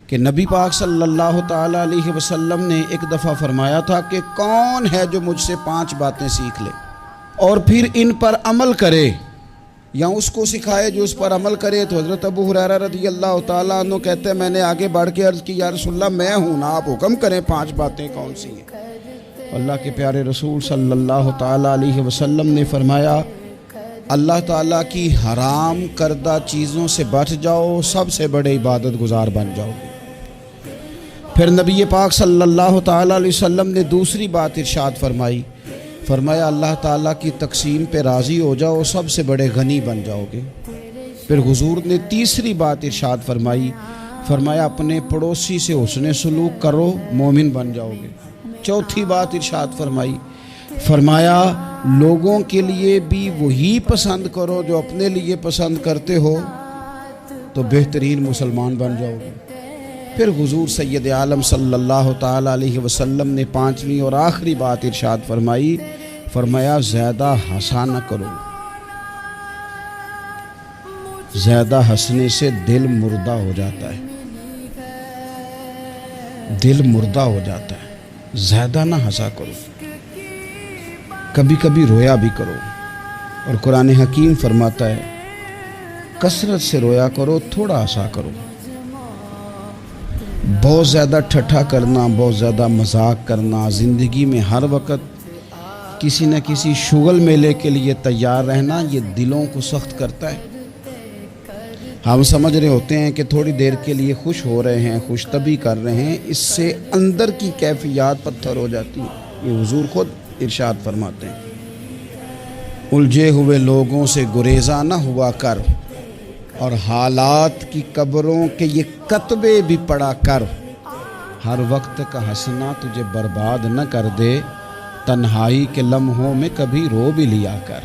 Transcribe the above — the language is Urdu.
کہ نبی پاک صلی اللہ تعالیٰ علیہ وسلم نے ایک دفعہ فرمایا تھا کہ کون ہے جو مجھ سے 5 باتیں سیکھ لے اور پھر ان پر عمل کرے یا اس کو سکھائے جو اس پر عمل کرے. تو حضرت ابو ہریرہ رضی اللہ تعالیٰ عنہ کہتے ہیں میں نے آگے بڑھ کے عرض کی یا رسول اللہ میں ہوں نا، آپ حکم کریں 5 باتیں کون سی ہیں. اللہ کے پیارے رسول صلی اللہ تعالیٰ علیہ وسلم نے فرمایا اللہ تعالیٰ کی حرام کردہ چیزوں سے بچ جاؤ، سب سے بڑے عبادت گزار بن جاؤ گے. پھر نبی پاک صلی اللہ تعالیٰ علیہ وسلم نے دوسری بات ارشاد فرمایا اللہ تعالیٰ کی تقسیم پہ راضی ہو جاؤ، سب سے بڑے غنی بن جاؤ گے. پھر حضور نے تیسری بات ارشاد فرمایا اپنے پڑوسی سے حسن سلوک کرو، مومن بن جاؤ گے. چوتھی بات ارشاد فرمایا لوگوں کے لیے بھی وہی پسند کرو جو اپنے لیے پسند کرتے ہو تو بہترین مسلمان بن جاؤ گے. پھر حضور سید عالم صلی اللہ تعالیٰ علیہ وسلم نے 5ویں اور آخری بات ارشاد فرمایا زیادہ ہنسا نہ کرو، زیادہ ہنسنے سے دل مردہ ہو جاتا ہے، دل مردہ ہو جاتا ہے. زیادہ نہ ہنسا کرو، کبھی کبھی رویا بھی کرو. اور قرآن حکیم فرماتا ہے کثرت سے رویا کرو، تھوڑا ہنسا کرو. بہت زیادہ ٹھٹھا کرنا، بہت زیادہ مذاق کرنا، زندگی میں ہر وقت کسی نہ کسی شغل میلے کے لیے تیار رہنا، یہ دلوں کو سخت کرتا ہے. ہم سمجھ رہے ہوتے ہیں کہ تھوڑی دیر کے لیے خوش ہو رہے ہیں، خوش طبی کر رہے ہیں، اس سے اندر کی کیفیات پتھر ہو جاتی ہیں. یہ حضور خود ارشاد فرماتے ہیں الجھے ہوئے لوگوں سے گریزاں نہ ہوا کر، اور حالات کی قبروں کے یہ کتبے بھی پڑھا کر. ہر وقت کا ہنسنا تجھے برباد نہ کر دے، تنہائی کے لمحوں میں کبھی رو بھی لیا کر.